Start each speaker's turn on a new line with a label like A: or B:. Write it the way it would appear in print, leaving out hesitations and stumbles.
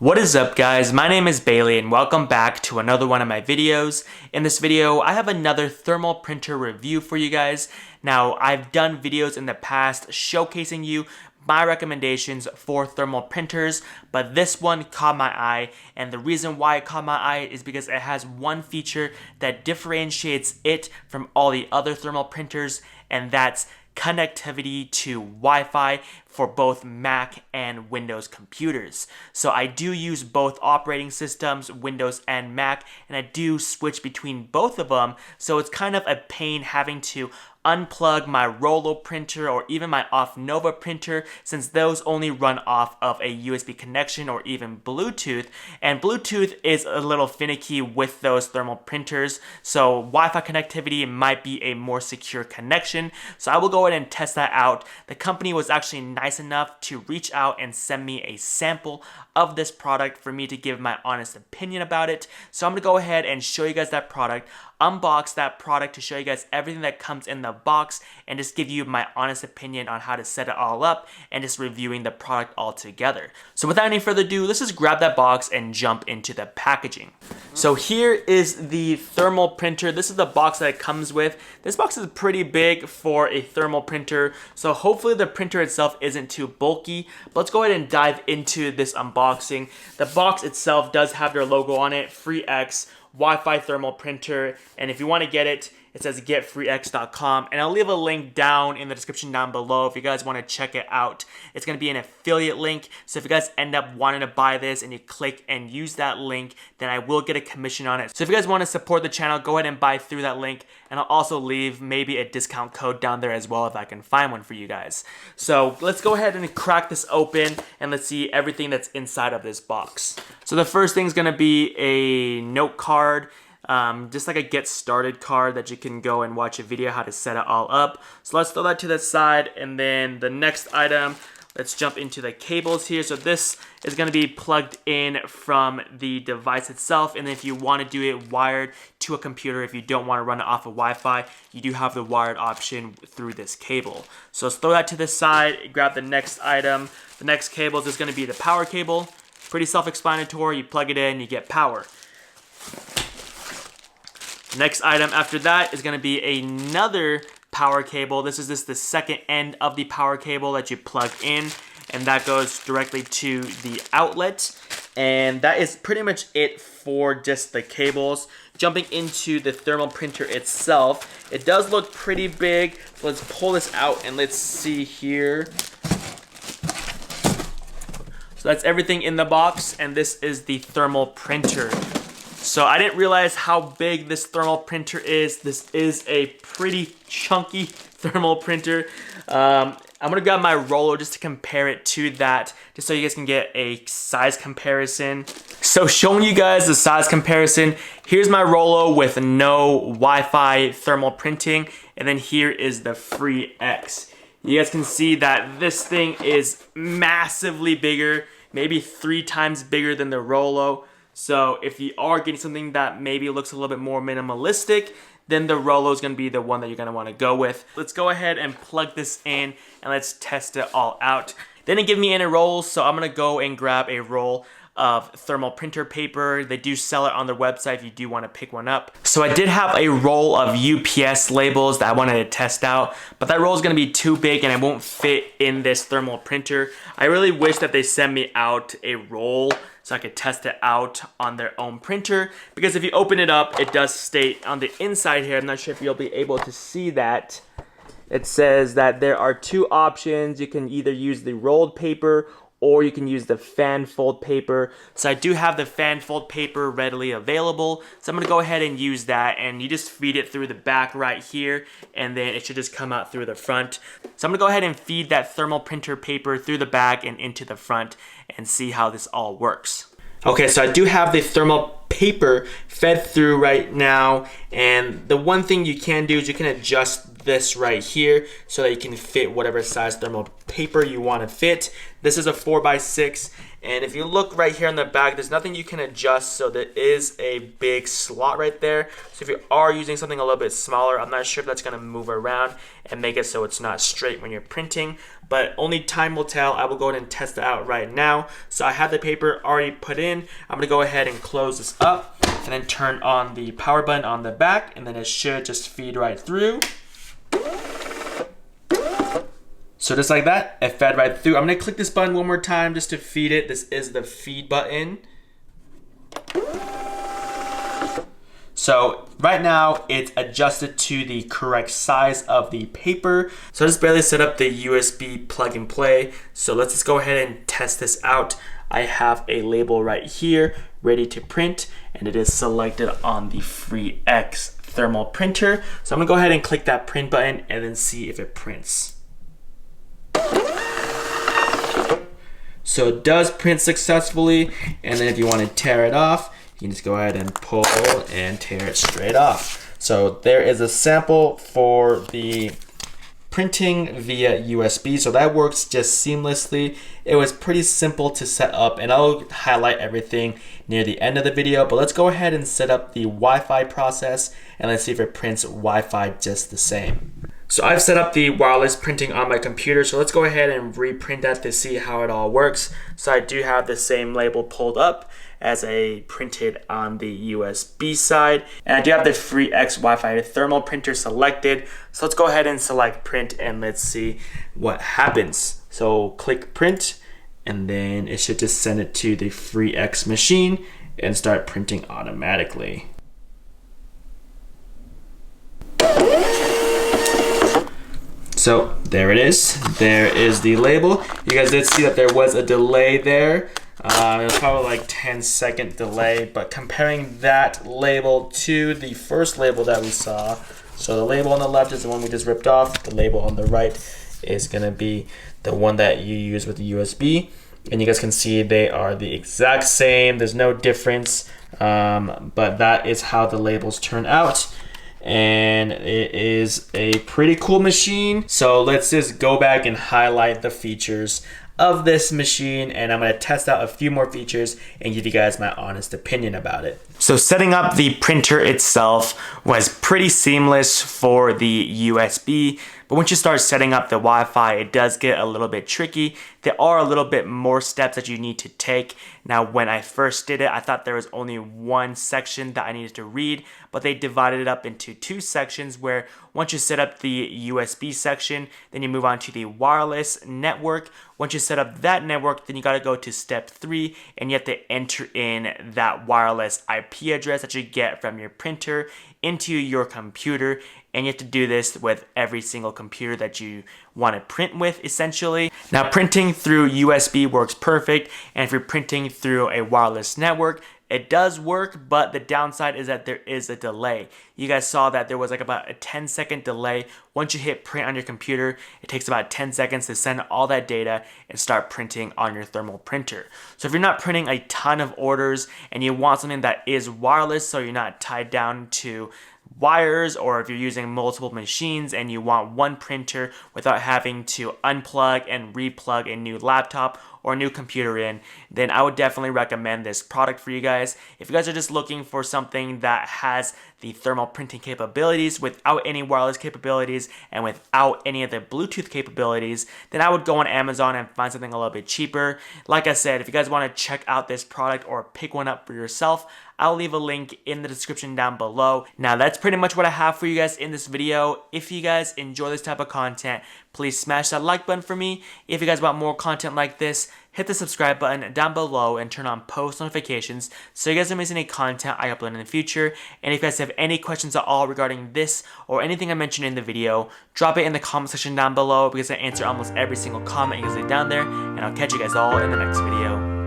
A: What is up, guys? My name is Bailey and welcome back to another one of my videos. In this video, I have another thermal printer review for you guys. Now, I've done videos in the past showcasing you my recommendations for thermal printers, but this one caught my eye, and the reason why it caught my eye is because it has one feature that differentiates it from all the other thermal printers, and that's connectivity to Wi-Fi for both Mac and Windows computers. So I do use both operating systems, Windows and Mac, and I do switch between both of them. So it's kind of a pain having to unplug my Rollo printer or even my Nova printer, since those only run off of a USB connection or even Bluetooth, and Bluetooth is a little finicky with those thermal printers, so Wi-Fi connectivity might be a more secure connection. So I will go ahead and test that out. The company was actually nice enough to reach out and send me a sample of this product for me to give my honest opinion about it. So I'm gonna go ahead and show you guys that product, unbox that product to show you guys everything that comes in the box, and just give you my honest opinion on how to set it all up and just reviewing the product all together. So without any further ado, let's just grab that box and jump into the packaging. So here is the thermal printer. This is the box that it comes with. This box is pretty big for a thermal printer, so hopefully the printer itself isn't too bulky. But let's go ahead and dive into this unboxing. The box itself does have their logo on it, FreeX Wi-Fi thermal printer, and if you want to get it, it says getfreex.com, and I'll leave a link down in the description down below if you guys want to check it out. It's going to be an affiliate link, so if you guys end up wanting to buy this and you click and use that link, then I will get a commission on it. So if you guys want to support the channel, go ahead and buy through that link, and I'll also leave maybe a discount code down there as well if I can find one for you guys. So let's go ahead and crack this open and let's see everything that's inside of this box. So the first thing is going to be a note card. Just like a get started card that you can go and watch a video how to set it all up. So let's throw that to the side, and then the next item, let's jump into the cables here. So this is going to be plugged in from the device itself, and then if you want to do it wired to a computer, if you don't want to run it off of Wi-Fi, you do have the wired option through this cable. So let's throw that to the side, grab the next item. The next cable is just going to be the power cable. Pretty self-explanatory. You plug it in, you get power. Next item after that is going to be another power cable. This is the second end of the power cable that you plug in, and that goes directly to the outlet. And that is pretty much it for just the cables. Jumping into the thermal printer itself, it does look pretty big. So let's pull this out and let's see here. So that's everything in the box, and this is the thermal printer. So I didn't realize how big this thermal printer is. This is a pretty chunky thermal printer. I'm gonna grab my Rollo just to compare it to that, just so you guys can get a size comparison. So showing you guys the size comparison, here's my Rollo with no Wi-Fi thermal printing, and then here is the FreeX. You guys can see that this thing is massively bigger, maybe 3 times bigger than the Rollo. So if you are getting something that maybe looks a little bit more minimalistic, then the Rollo is going to be the one that you're going to want to go with. Let's go ahead and plug this in and let's test it all out. They didn't give me any rolls, so I'm going to go and grab a roll of thermal printer paper. They do sell it on their website if you do want to pick one up. So I did have a roll of UPS labels that I wanted to test out, but that roll is going to be too big and it won't fit in this thermal printer. I really wish that they sent me out a roll so I could test it out on their own printer, because if you open it up, it does state on the inside here, I'm not sure if you'll be able to see that, it says that there are 2 options. You can either use the rolled paper or you can use the fan fold paper. So I do have the fan fold paper readily available, so I'm gonna go ahead and use that, and you just feed it through the back right here, and then it should just come out through the front. So I'm gonna go ahead and feed that thermal printer paper through the back and into the front and see how this all works. Okay, so I do have the thermal paper fed through right now. And the one thing you can do is you can adjust this right here so that you can fit whatever size thermal paper you want to fit. This is a 4x6, and if you look right here on the back, there's nothing you can adjust, so there is a big slot right there. So if you are using something a little bit smaller, I'm not sure if that's going to move around and make it so it's not straight when you're printing, but only time will tell. I will go ahead and test it out right now. So I have the paper already put in. I'm going to go ahead and close this up and then turn on the power button on the back, and then it should just feed right through. So just like that, it fed right through. I'm gonna click this button one more time just to feed it. This is the feed button. So right now it's adjusted to the correct size of the paper. So I just barely set up the USB plug and play. So let's just go ahead and test this out. I have a label right here ready to print, and it is selected on the FreeX Thermal Printer. So I'm gonna go ahead and click that print button and then see if it prints. So it does print successfully, and then if you want to tear it off, you can just go ahead and pull and tear it straight off. So there is a sample for the printing via USB, so that works just seamlessly. It was pretty simple to set up, and I'll highlight everything near the end of the video, but let's go ahead and set up the Wi-Fi process, and let's see if it prints Wi-Fi just the same. So I've set up the wireless printing on my computer, so let's go ahead and reprint that to see how it all works. So I do have the same label pulled up as I printed on the USB side, and I do have the FreeX Wi-Fi Thermal Printer selected. So let's go ahead and select print, and let's see what happens. So click print, and then it should just send it to the FreeX machine and start printing automatically. So there it is. There is the label. You guys did see that there was a delay there. It was probably like 10-second delay, but comparing that label to the first label that we saw, so the label on the left is the one we just ripped off. The label on the right is gonna be the one that you use with the USB. And you guys can see they are the exact same. There's no difference, but that is how the labels turn out. And it is a pretty cool machine. So let's just go back and highlight the features of this machine, and I'm going to test out a few more features and give you guys my honest opinion about it. So setting up the printer itself was pretty seamless for the USB, but once you start setting up the Wi-Fi, it does get a little bit tricky. There are a little bit more steps that you need to take. Now, when I first did it, I thought there was only one section that I needed to read, but they divided it up into two sections where once you set up the USB section, then you move on to the wireless network. Once you set up that network, then you got to go to step 3, and you have to enter in that wireless IP address that you get from your printer into your computer, and you have to do this with every single computer that you want to print with, essentially. Now, printing through USB works perfect, and if you're printing through a wireless network, it does work, but the downside is that there is a delay. You guys saw that there was like about a 10-second delay. Once you hit print on your computer, it takes about 10 seconds to send all that data and start printing on your thermal printer. So if you're not printing a ton of orders and you want something that is wireless so you're not tied down to wires, or if you're using multiple machines and you want one printer without having to unplug and replug a new laptop or a new computer in, then I would definitely recommend this product for you guys. If you guys are just looking for something that has the thermal printing capabilities without any wireless capabilities and without any of the Bluetooth capabilities, then I would go on Amazon and find something a little bit cheaper. Like I said, if you guys want to check out this product or pick one up for yourself, I'll leave a link in the description down below. Now, that's pretty much what I have for you guys in this video. If you guys enjoy this type of content, please smash that like button for me. If you guys want more content like this, hit the subscribe button down below and turn on post notifications so you guys don't miss any content I upload in the future. And if you guys have any questions at all regarding this or anything I mentioned in the video, drop it in the comment section down below because I answer almost every single comment you guys leave down there. And I'll catch you guys all in the next video.